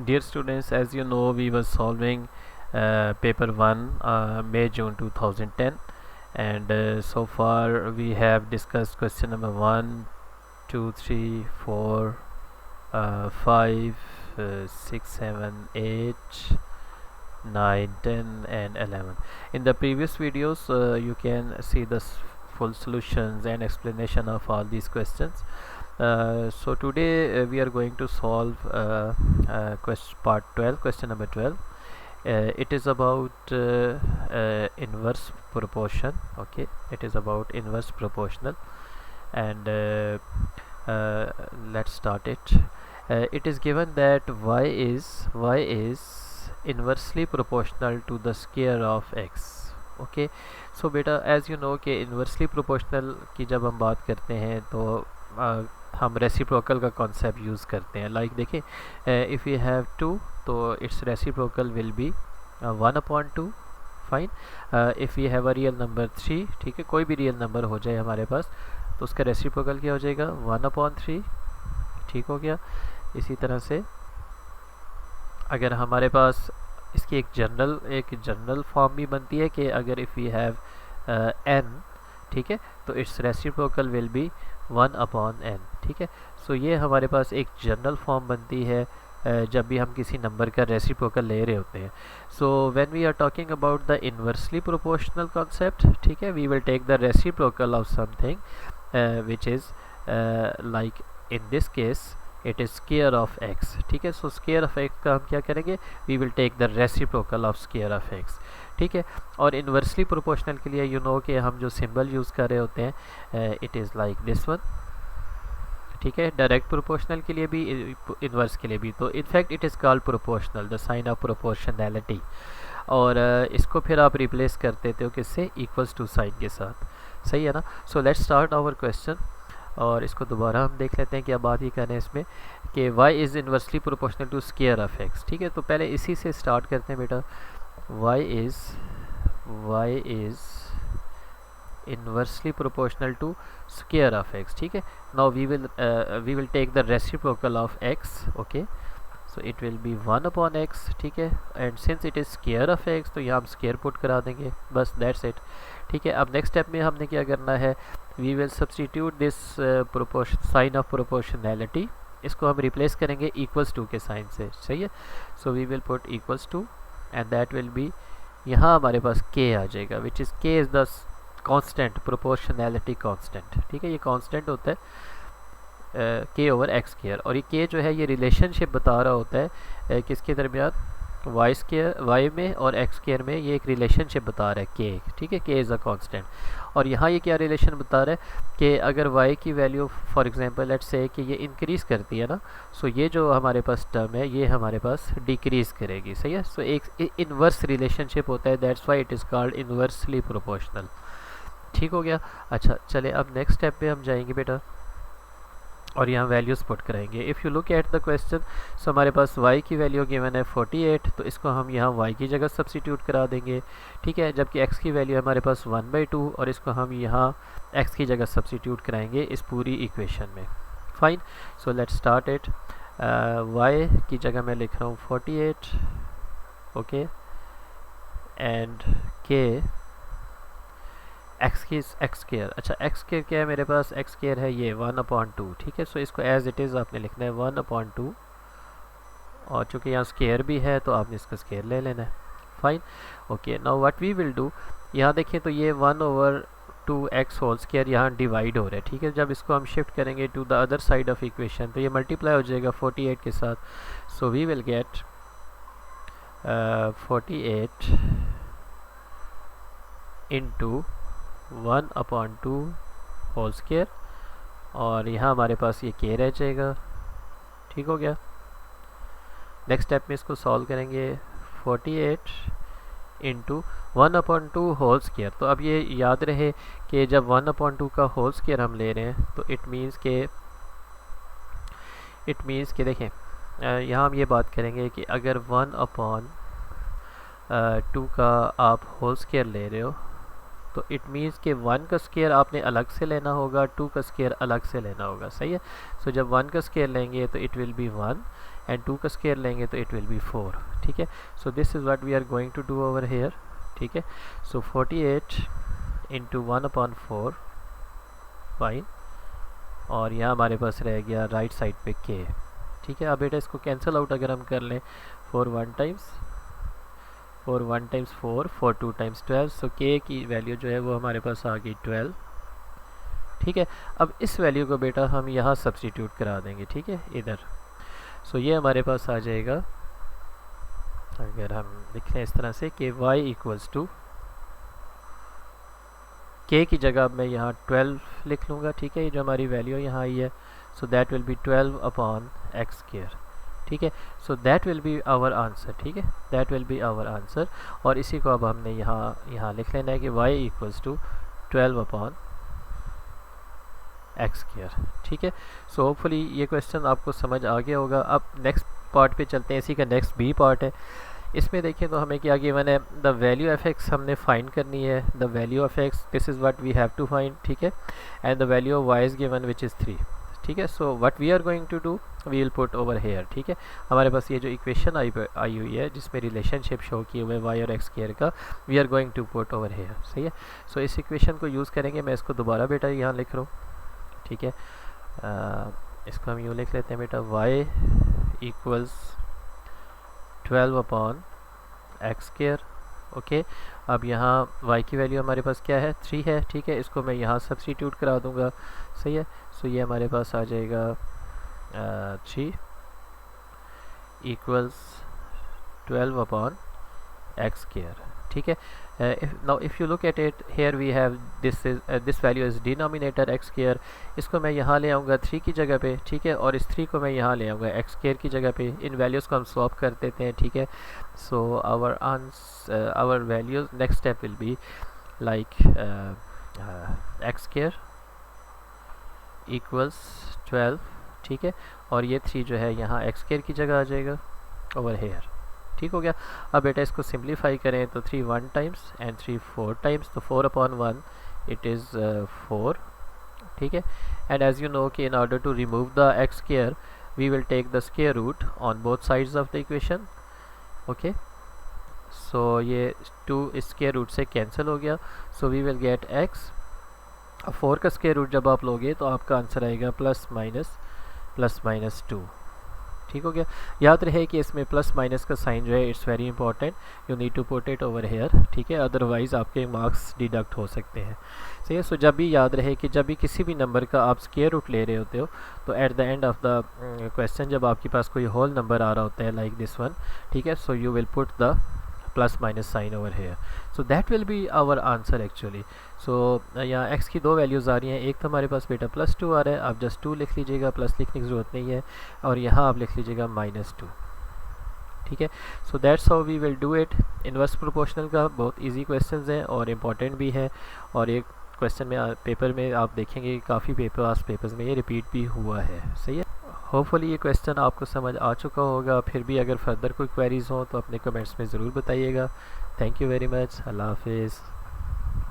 Dear students, as you know, we were solving paper 1 May-June 2010, and so far we have discussed question number 1, 2, 3, 4, 5, 6, 7, 8, 9, 10 and 11. In the previous videos you can see the full solutions and explanation of all these questions. So today we are going to solve part 12, question number 12. It is about inverse proportion. Okay, it is about inverse proportional, and let's start it. It is given that y is inversely proportional to the square of x. Okay, so बेटा as you know कि inversely proportional की जब हम बात करते हैं तो हम रेसिप्रोकल का कॉन्सेप्ट यूज़ करते हैं. लाइक देखिए, इफ़ यू हैव 2 तो it's reciprocal will be 1/2. Fine. If you have a real number 3, ठीक है, कोई भी रियल नंबर हो जाए हमारे पास तो उसका रेसिप्रोकल क्या हो जाएगा 1/3. ठीक हो गया. इसी तरह से अगर हमारे पास इसकी एक जनरल फॉर्म भी बनती है कि अगर इफ़ यू हैव n, ठीक है, तो it's reciprocal will be 1/n. ठीक है, सो ये हमारे पास एक जनरल फॉर्म बनती है जब भी हम किसी नंबर का रेसिप्रोकल ले रहे होते हैं. So when we are talking about the inversely proportional concept, ठीक है, we will take the reciprocal of something which is like in this case it is square of X. ठीक है, सो स्क्वायर ऑफ एक्स का हम क्या करेंगे, we will take the reciprocal of square of X. ठीक है, और inversely proportional के लिए यू नो कि हम जो सिंबल यूज़ कर रहे होते हैं it is like this one. ठीक है, डायरेक्ट प्रोपोर्शनल के लिए भी इन्वर्स के लिए भी. तो in fact it is called proportional, the sign of proportionality. और इसको फिर आप रिप्लेस कर देते हो किससे, इक्वल्स टू साइन के साथ. सही है ना. So let's start our question और इसको दोबारा हम देख लेते हैं क्या बात ही करें इसमें कि y is inversely proportional to square of x. ठीक है, तो पहले इसी से स्टार्ट करते हैं बेटा. y is inversely proportional to square of x. ठीक है, now we will take the reciprocal of x. Okay, so it will be 1/x. ठीक है, and since it is square of x तो यहाँ हम स्क्वायर पुट करा देंगे, बस दैट्स इट. ठीक है, अब नेक्स्ट स्टेप में हमने क्या करना है, we will substitute this sign of proportionality. इसको हम रिप्लेस करेंगे इक्वल्स टू के साइन से. सही है, so we will put equals to and that will be, यहाँ हमारे पास k आ जाएगा which is k is the constant, proportionality constant. ठीक है, ये कांस्टेंट होता है k ओवर एक्स स्क्वायर, और ये k जो है ये रिलेशनशिप बता रहा होता है किसके दरमियान, वाई स्क्वायर, वाई में और एक्स स्क्वायर में. ये एक रिलेशनशिप बता रहा है k. ठीक है, k इज़ अ कांस्टेंट. और यहाँ ये क्या रिलेशन बता रहा है कि अगर y की value for example let's say कि ये इंक्रीज़ करती है ना, सो ये जो हमारे पास टर्म है ये हमारे पास डिक्रीज़ करेगी. सही है, सो एक इन्वर्स रिलेशनशिप होता है, that's why it is called inversely proportional. ठीक हो गया. अच्छा, चले अब नेक्स्ट स्टेप पे हम जाएंगे बेटा और यहाँ वैल्यूज़ पुट कराएंगे. If you look at the question, so हमारे पास y की वैल्यू गिवन है 48, तो इसको हम यहाँ y की जगह सब्स्टिट्यूट करा देंगे. ठीक है, जबकि x की वैल्यू हमारे पास 1/2 और इसको हम यहाँ x की जगह सब्स्टिट्यूट कराएंगे इस पूरी इक्वेशन में. Fine, so let's start it. y की जगह मैं लिख रहा हूँ 48. ओके, एंड k एक्स की एक्स स्क्वायर. अच्छा, एक्स स्क्वायर क्या है मेरे पास, एक्स स्क्वायर है ये 1/2. ठीक है, सो इसको एज इट इज़ आपने लिखना है 1/2, और चूँकि यहाँ स्क्वायर भी है तो आपने इसका स्क्वायर ले लेना है. Fine. Okay, now what we will do, यहाँ देखिए तो ये 1/2x होल स्क्वायर यहाँ डिवाइड हो रहा है. ठीक है, जब इसको हम शिफ्ट करेंगे to the other side of equation तो ये मल्टीप्लाई हो जाएगा 48 के साथ. So we will get 48 into 1/2 whole square, और यहाँ हमारे पास ये k रह जाएगा. ठीक हो गया. नेक्स्ट स्टेप में इसको सॉल्व करेंगे. 48 इंटू 1/2 होल स्क्वायर. तो अब ये याद रहे कि जब 1/2 का होल स्क्वायर हम ले रहे हैं तो इट मीन्स के देखें यहाँ हम ये बात करेंगे कि अगर 1/2 का आप होल स्क्वायर ले रहे हो तो इट मीन्स कि 1 का स्क्वायर आपने अलग से लेना होगा, 2 का स्क्वायर अलग से लेना होगा, सही है। सो जब 1 का स्क्वायर लेंगे तो इट विल बी 1 एंड 2 का स्क्वायर लेंगे तो इट विल बी 4, ठीक है। So this is what we are going to do over here, ठीक है। सो 48 इंटू 1/4 फाइन, और यहाँ हमारे पास रह गया राइट साइड पे k, ठीक है। अब बेटा इसको कैंसिल आउट अगर हम कर लें, 4 1 टाइम्स 4 1 टाइम्स 4 4 2 टाइम्स 12, सो k की वैल्यू जो है वो हमारे पास आ गई 12, ठीक है। अब इस वैल्यू को बेटा हम यहाँ सब्स्टिट्यूट करा देंगे, ठीक है, इधर। सो ये हमारे पास आ जाएगा, अगर हम लिख लें इस तरह से कि y इक्वल्स टू k की जगह मैं यहाँ 12 लिख लूँगा, ठीक है। ये जो हमारी वैल्यू यहाँ आई है, so that will be 12 upon X square, ठीक है। So that will be our answer, ठीक है, that will be our answer. और इसी को अब हमने यहाँ लिख लेना है कि y equals to 12 upon X square, ठीक है। सो होपफुली ये क्वेश्चन आपको समझ आ गया होगा। अब नेक्स्ट पार्ट पे चलते हैं, इसी का नेक्स्ट बी पार्ट है। इसमें देखिए तो हमें क्या गिवन है, द वैल्यू ऑफ एक्स हमने फाइंड करनी है, the value of X this is what we have to find, ठीक है। And the value of Y is given which is 3, ठीक है। So what we are going to do, we will put over here, ठीक है। हमारे पास ये जो equation आई हुई है जिसमें रिलेशनशिप शो किए हुए वाई और एक्स स्क्वायर का, we are going to put over here, सही है। सो इस इक्वेशन को यूज़ करेंगे, मैं इसको दोबारा बेटा यहाँ लिख रहा हूँ, ठीक है। इसको हम यूँ लिख लेते हैं बेटा, y equals 12 upon X square, okay. अब यहाँ y की वैल्यू हमारे पास क्या है, 3 है, ठीक है। इसको मैं यहाँ सब्स्टिट्यूट करा दूँगा, सही है। सो ये हमारे पास आ जाएगा 3 इक्वल्स 12 अपॉन एक्स स्क्वायर, ठीक है। now if you look at it here we have this value is denominator x square, इसको मैं यहाँ ले आऊँगा 3 की जगह पे, ठीक है। और इस 3 को मैं यहाँ ले आऊँगा x square की जगह पे, इन वैल्यूज़ को हम स्वैप कर देते हैं, ठीक है। सो our values next step will be like x square equals 12, ठीक है। और ये 3 जो है यहाँ x square की जगह आ जाएगा ओवर हेयर, ठीक हो गया। अब बेटा इसको सिंप्लीफाई करें तो 3 1 टाइम्स एंड 3 4 टाइम्स, तो 4 अपॉन 1 इट इज़ 4, ठीक है। एंड एज यू नो कि in order to remove the X square we will take the square root on both sides of the equation, okay. So ये 2 इस square root से cancel हो गया, so we will get X. अब 4 का square root जब आप लोगे तो आपका आंसर आएगा प्लस माइनस 2, ठीक हो गया। याद रहे कि इसमें प्लस माइनस का साइन जो है it's very important, you need to put it over here, ठीक है, अदरवाइज़ आपके मार्क्स डिडक्ट हो सकते हैं, सही है। सो जब भी याद रहे कि जब भी किसी भी नंबर का आप स्क्वायर रूट ले रहे होते हो तो at the end of the question जब आपके पास कोई होल नंबर आ रहा होता है लाइक दिस वन, ठीक है, so you will put the plus minus sign over here, so that will be our answer actually. So यहाँ x की 2 वैल्यूज़ आ रही हैं, एक तो हमारे पास बेटा +2 आ रहा है, आप जस्ट 2 लिख लीजिएगा, प्लस लिखने की ज़रूरत नहीं है, और यहाँ आप लिख लीजिएगा -2, ठीक है। So that's how we will do it. Inverse proportional का बहुत इजी क्वेश्चंस हैं और इम्पॉर्टेंट भी है, और एक क्वेश्चन में पेपर में आप देखेंगे काफ़ी पेपर्स में ये रिपीट भी हुआ है, सही है। होपफुली ये क्वेश्चन आपको समझ आ चुका होगा, फिर भी अगर फर्दर कोई क्वेरीज़ हो तो अपने कमेंट्स में ज़रूर बताइएगा। थैंक यू वेरी मच, अल्लाह हाफिज़।